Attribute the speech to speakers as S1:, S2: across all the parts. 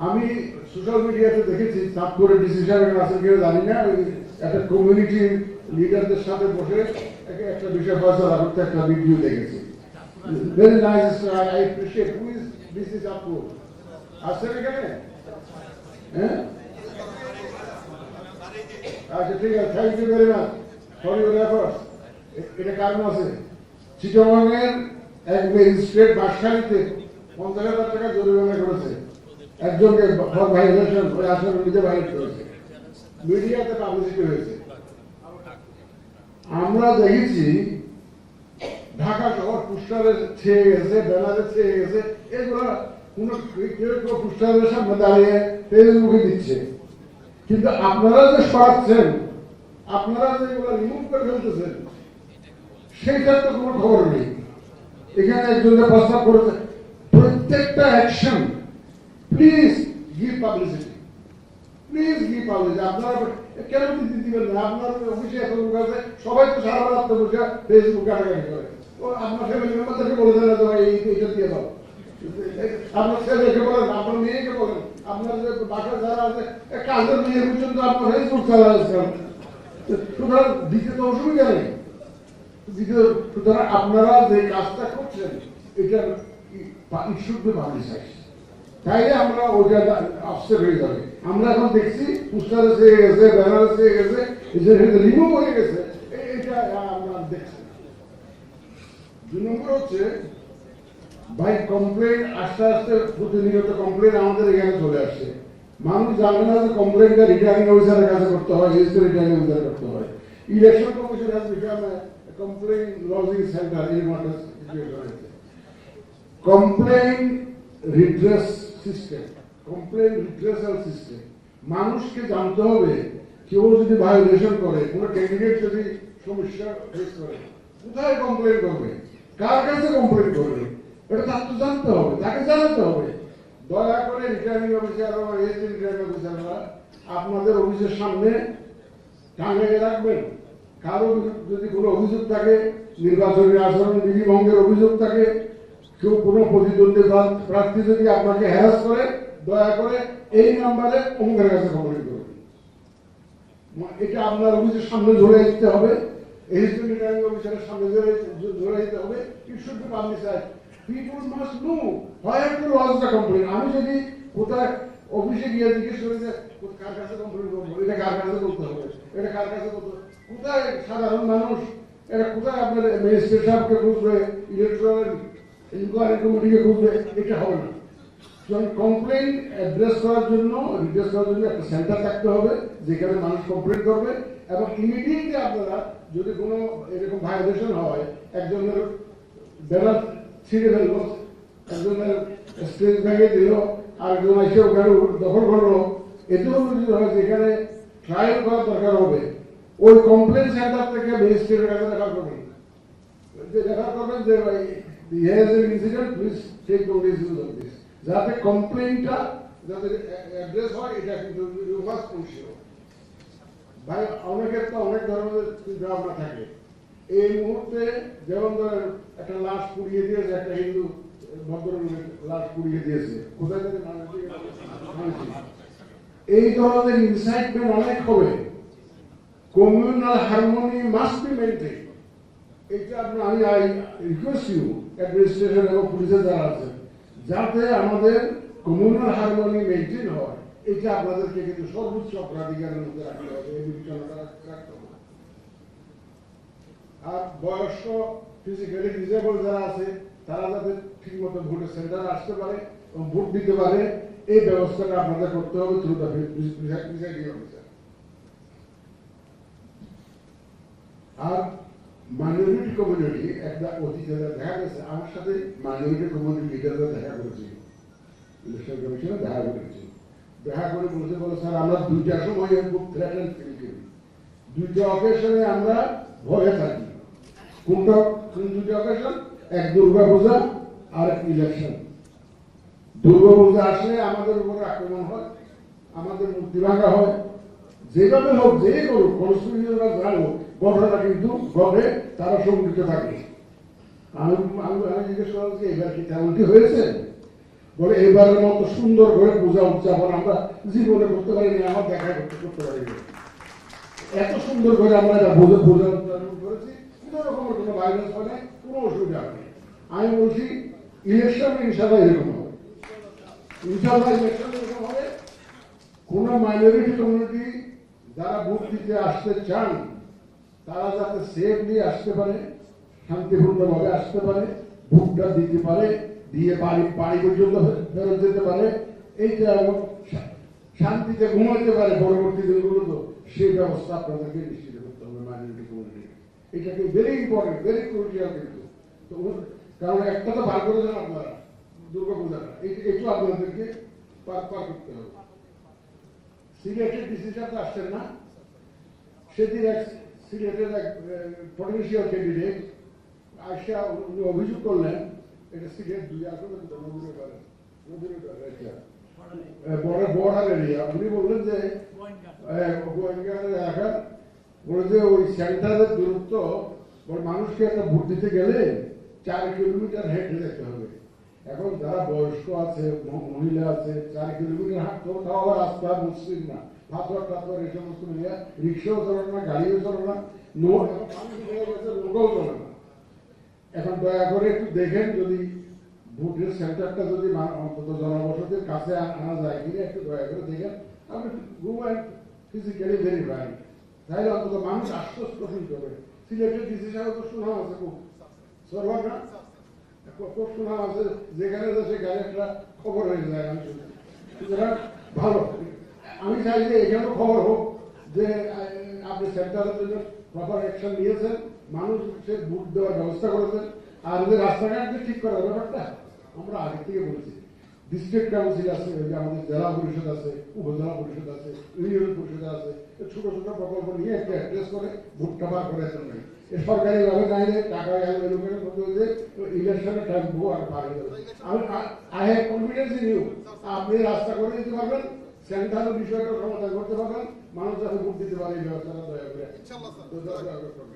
S1: আমি সোশ্যাল মিডিয়াতে দেখেছি চাঁদপুরের ডিসি সাহেবের আছে কেউ জানি না, একটা কমিউনিটি লিডারদের সাথে বসে একটা বিষয় ফয়সালা করতে একটা ভিডিও দেখেছি। Very nice, I appreciate. Who is DC Chandpur? আসছেন এখানে? হ্যাঁ, আচ্ছা ঠিক আছে, thank you very much for your efforts. এটা কারণ আছে, চিটাগংয়ের এক ম্যাজিস্ট্রেট বাঁশখালীতে 50,000 টাকা জরিমানা করেছে একজনকে, ভাইলেশন ওই আসলে নিজে ভাইলেট করেছে, মিডিয়াতে পাবলিসিটি হয়েছে। আমরা দেখেছি ঢাকা শহর পোস্টারে ছেয়ে গেছে, ব্যানারে ছেয়ে গেছে, এগুলো কোন কেউ কেউ পোস্টারের সামনে দাঁড়িয়ে ফেসবুকে দিচ্ছে, কিন্তু আপনারা যে সরাচ্ছেন, আপনারা যে এগুলো রিমুভ করে ফেলতেছেন, সেইটার তো কোনো খবর নেই। এখানে একজনকে প্রস্তাব করেছে প্রত্যেকটা action please give publicity, please give publicity. আপনারা কেন দিবেন না? আপনার অফিসে এত লোক আছে, সবাই তো সারা রাত বসে ফেসবুক ঘাটাঘাটি করে। ও আপনার ফ্যামিলি মেম্বারদেরকে বলে দেন যে ভাই এইটা দিয়ে দাও, আপনার ছেলেকে বলেন, আপনার মেয়েকে বলেন, আপনার যে বাসায় যারা আছে কাজের মেয়ে পর্যন্ত আপনার ফেসবুক চালা যাচ্ছেন, সুতরাং দিতে তো অসুবিধা নেই। সুতরাং আপনারা যে কাজটা করছেন এটা শুদ্ধ পাবলিসাইজ, তাইলে আমরা ওইটা আপসেট হয়ে যাবে। আমরা এখন দেখছি পোস্টারে চেয়ে গেছে, ব্যানারে চেয়ে গেছে, রিমুভ হয়ে গেছে, এটা আমরা দেখছি। 2 নম্বর হচ্ছে ভাই কমপ্লেন আস্তে আস্তে প্রতিনিয়ত কমপ্লেন আমাদের এখানে চলে আসছে। মানুষ জানে না যে কমপ্লেনটা রিটার্নিং অফিসারের কাছে করতে হয়, রিটার্নিং অফিসার করতে হয়। Election commission has become complaint lodging center in what is complaint redress system, complaint redressal system। মানুষকে জানতে হবে কেউ যদি ভায়োলেশন করে, কোন ক্যান্ডিডেট যদি সমস্যা ফেস করে, কোথায় কমপ্লেন করবে, কার কাছে কমপ্লেন করবে, এটা তার তো জানতে হবে, তাকে জানাতে হবে। দয়া করে রিটার্নিং অফিসার বা রিটার্নিং অফিসাররা আপনাদের অফিসের সামনে টাঙিয়ে রাখবেন। কারো যদি কোনো অভিযোগ থাকে, নির্বাচনী আচরণ বিধি ভঙ্গের অভিযোগ থাকে, কেউ কোনো প্রতিদ্বন্দ্বী প্রার্থী যদি আপনাকে হ্যারাস করে, দয়া করে এই নাম্বারে অমুকের কাছে কমপ্লেন করবেন। এটা আপনার অফিসের সামনে ধরে দিতে হবে, এসিস্ট্যান্ট রিটার্নিং অফিসারের সামনে ধরে দিতে হবে। It should be publicized. People must know where to lodge the complain. আমি যদি কোথায় অফিসে গিয়ে জিজ্ঞেস করি যে কার কাছে কমপ্লেন করবো, এটা কার কাছে করতে হবে, এটা কার কাছে করতে হবে, কোথায় সাধারণ মানুষ এটা কোথায় আপনার ম্যাজিস্ট্রেট সাহেবকে খুঁজবে, ইলেকট্রাল ইনকোয়ারি কমিটিকে খুঁজবে, এটা হবে না। কমপ্লেন অ্যাড্রেস করার জন্য, রিড্রেস করার জন্য একটা সেন্টার থাকতে হবে যেখানে মানুষ কমপ্লেন করবে, এবং ইমিডিয়েটলি আপনারা যদি কোনো এরকম ভায়োলেশন হয়, একজনের ব্যানার ছিঁড়ে ফেললো, একজনের স্টেজ ভেঙে দিল, আরেকজন এসে ওখানে দখল করলো, এতেও যদি হয় যেখানে ট্রায়াল করার দরকার হবে, ওই কমপ্লেন সেন্টার থেকে ম্যাজিস্ট্রেটের কাছে দেখা করবেন, যে ভাই here is an incident, please take notice of this, যাতে কমপ্লেনটা যাতে অ্যাড্রেস হয়, এটা কিন্তু ইউ মাস্ট এনশিওর। ভাই অনেকের তো অনেক ধরনের চিন্তাভাবনা থাকে। এই মুহূর্তে যেমন ধরেন একটা লাশ পুড়িয়ে দিয়েছে, একটা হিন্দু ভদ্রলোকের লাশ পুড়িয়ে দিয়েছে, কোথায় থেকে এই ধরনের ইনসাইটমেন্ট অনেক হবে। Communal harmony must be maintain. এটা আমি আই রিকোয়েস্ট ইউ অ্যাডমিনিস্ট্রেশন এবং পুলিশের যারা আছেন, যাতে আমাদের কমিউনাল হারমোনি মেইনটেইন হয়, এটা আপনাদেরকে কিন্তু সর্বোচ্চ অগ্রাধিকারের মধ্যে রাখতে হবে, এই বিবেচনাটা রাখতে হবে। আর বয়স্ক ফিজিক্যালি ডিসেবল যারা আছে, তারা যাতে ঠিক মতো ভোটের সেন্টারে আসতে পারে এবং ভোট দিতে পারে, এই ব্যবস্থাটা আপনাদের করতে হবে থ্রু দ্য প্রিসাইডিং অফিসার। আর মাইনরিটি কমিউনিটি একটা অতীতে দেখা গেছে, আমার সাথে মাইনরিটি কমিউনিটি লিডাররা দেখা করেছে, ইলেকশন কমিশনে দেখা করেছে, দেখা করে বলতে বলে স্যার আমরা 2টার সময় খুব থ্রেটেন্ড ফিল করি, 2টা অকেশনে আমরা ভয়ে থাকি। কোন 2টা অকেশন? এক দুর্গা পূজা আর এক ইলেকশন। দুর্গা পূজা আসলে আমাদের উপরে আক্রমণ হয়, আমাদের মূর্তি ভাঙা হয়, যেভাবে হোক যে করুক, কনস্টিটিউশনাল যা হোক, ঘটনা কিন্তু ঘটে, তারা সংগঠিত থাকে। আমি জিজ্ঞেস করলাম যে এবার কি তেমনটি হয়েছে? বলে এবারের মতো সুন্দর করে পূজা উদযাপন আমরা জীবনে করতে পারিনি, আমার দেখা করতে পারিনি। এত সুন্দর করে আমরা এটা পূজা উদযাপন করেছি, কোনো রকমের কোনো ভাইরাস হয় নাই, কোনো অসুবিধা নেই। আমি বলছি ইলেকশন ইনশাল্লাহ এরকম হবে, ইনশাল্লাহ ইলেকশন এরকম হবে। কোন মাইনরিটি কমিউনিটি যারা ভোট দিতে আসতে চান তারা যাতে সেফলি আসতে পারে, শান্তিপূর্ণভাবে আসতে পারে, ভোটটা দিতে পারে, দিয়ে বাড়ি পর্যন্ত ফেরত যেতে পারে, এইটা শান্তিতে ঘুমাতে পারে পরবর্তী দিনগুলো, তো সেই ব্যবস্থা আপনাদেরকে নিশ্চিত করতে হবে মাইনরিটি কমিউনিটি। এটাকে ভেরি ইম্পর্টেন্ট, ভেরি ক্রুশিয়াল কিন্তু। তো কারণ একটা তো বার করে দেন আপনারা দুর্গাপূজাটা, এইটু আপনাদেরকে পার করতে হবে। সিলেটের ডিসিশনটা আসছেন না, সেদিন এক সিলেটের এক পটেনশিয়াল ক্যান্ডিডেট আসা অভিযোগ করলেন, এটা সিলেট 2 আসলে বর্ডার এরিয়া। উনি বললেন যে এলাকার বলে যে ওই সেন্টারের দূরত্ব মানুষকে একটা ভোট দিতে গেলে 4 কিলোমিটার হেঁটে যেতে হবে। এখন যারা বয়স্ক আছে, মহিলা আছে, 4 কিলোমিটার হাঁটতে হবে, তাও আবার রাস্তা মুসলিম না, পাথর টাথর এই সমস্ত মিলিয়ে রিক্সাও চলে না, গাড়িও চলে না, নৌকাও চলে না। এখন দয়া করে একটু দেখেন যদি ভোটের সেন্টারটা যদি অন্তত জনবসতির কাছে আনা যায় কিনা, একটু দয়া করে দেখেন। আপনি গো অ্যান্ড ফিজিক্যালি ভেরিফাই, তাহলে অন্তত মানুষ আশ্বস্ত ফিল করবে। সিলেটের ডিসিশন তো শোনা আছে, খুব সরবার না, খুব শোনা আছে, যেখানে সেখানে একটা খবর হয়ে যায়। আমি শুনি সুতরাং ভালো, আমি চাই যে এখানেও খবর হোক যে আপনি সেন্টারের জন্য প্রপার অ্যাকশন নিয়েছেন, মানুষের ভোট দেওয়ার ব্যবস্থা করেছেন। আর যে রাস্তাঘাট যে ঠিক করার ব্যাপারটা আমরা আগে থেকে বলেছি। ডিস্ট্রিক্ট কাউন্সিল আছে, আমাদের জেলা পরিষদ আছে, উপজেলা পরিষদ আছে, ইউনিয়ন পরিষদ আছে, ছোট ছোট প্রকল্প নিয়ে একটা অ্যাড্রেস করে ভোটটা বার করে নেই। সরকারি ভাবে চাইলে টাকা ইলেকশনের টাইম আর পার হয়ে যাবে। I have confidence in you, আপনি রাস্তা করে দিতে পারবেন, সেন্টারের বিষয়টা সমাধান করতে পারবেন, মানুষ যাতে ভোট দিতে পারে এই ব্যবস্থাটা দয়া করে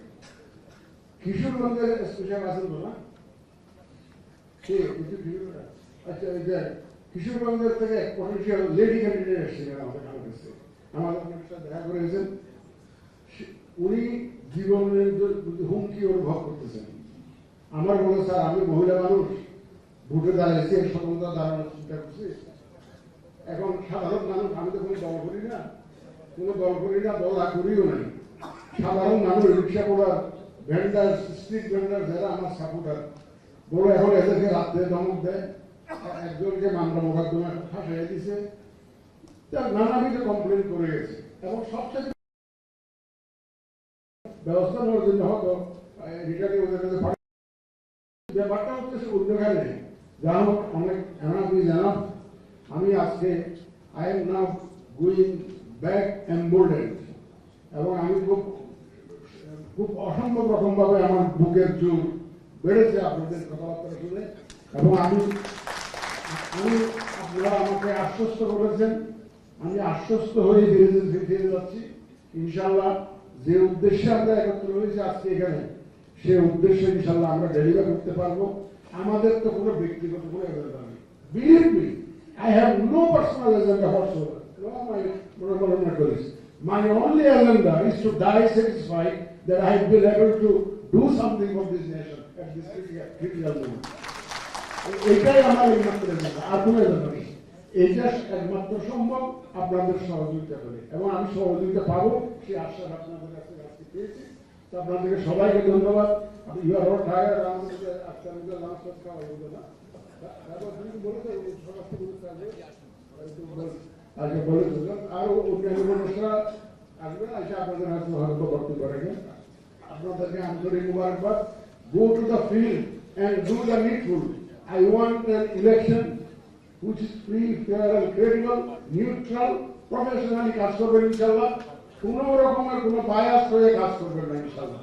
S1: কিশোরগঞ্জের স্পেশাল আছেন তো না? আচ্ছা, এই যে কিশোরগঞ্জের থেকে পটেনশিয়াল লেডি ক্যান্ডিডেট এসেছিলেন আমাদের কাছে, আমাদের সাথে দেখা করেছেন। উনি জীবনের হুমকি অনুভব করতেছেন। আমার বলে স্যার আমি মহিলা মানুষ, ভোটে দাঁড়িয়েছি, স্বতন্ত্র দাঁড়ানোর চিন্তা করছি। এখন সাধারণ মানুষ, আমি তো কোনো দল করি না, দল করিও নাই। সাধারণ মানুষ, রিক্সা করার ভেন্ডার, স্ট্রিট ভেন্ডার যারা আমার সাপোর্টার, বড় এখন এদেরকে রাত্রে ধমক দেয়, একজনকে মামলা মোকদ্দমা ফাঁসাই দিছে, নানাবিধ কমপ্লেন করে গেছে। এবং সবচেয়ে ব্যবস্থা নেওয়ার জন্য হয়তো রিটাকে ওদের কাছে ব্যাপারটা হচ্ছে অন্যখানে যা হোক অনেক জানাব। আমি আজকে I am now going back emboldened, এবং আমি খুব অসম্ভব রকম ভাবে আমার বুকের জোর বেড়েছে আপনাদের কথাবার্তা শুনে। এবং আমি আপনারা আমাকে আশ্বস্ত করেছেন, আমি আশ্বস্ত হয়ে ফিরে যাচ্ছি। ইনশাল্লাহ যে উদ্দেশ্যে আমরা একত্র হয়েছি আজকে এখানে, সে উদ্দেশ্যে ইনশাল্লাহ আমরা ডেলিভার করতে পারবো। আমাদের তো কোনো ব্যক্তিগত কোনো এজেন্ডা নেই। Believe me, I have no personal agenda whatsoever. No, my colleagues. My only agenda is to die satisfied that I have been able to do something for this nation at this critical moment. এটাই আমার একমাত্র agenda, আর কোনো agenda নেই। এটা একমাত্র সম্ভব আপনাদের সহযোগিতা করে, এবং আমি সহযোগিতা পাবো সেই আশ্বাস আপনাদের কাছে আজকে পেয়েছি। তো আপনাদেরকে সবাইকে ধন্যবাদ। ইউ আর নট টায়ার্ড, আমাদের আজকে আমাদের লাঞ্চ খাওয়া হইল না, আরো অন্যান্য মানুষরা আসবে, এসে আপনাদের হাতে হয়তো করতে পারেন। আপনাদেরকে আন্তরিক মুবারকবাদ। Go to the field and do the needful. I want an election which is free, fair and credible, neutral, professionally কাজ করবেন ইনশাআল্লাহ। কোন রকমের কোন বায়াস হয়ে কাজ করবেন না ইনশাআল্লাহ।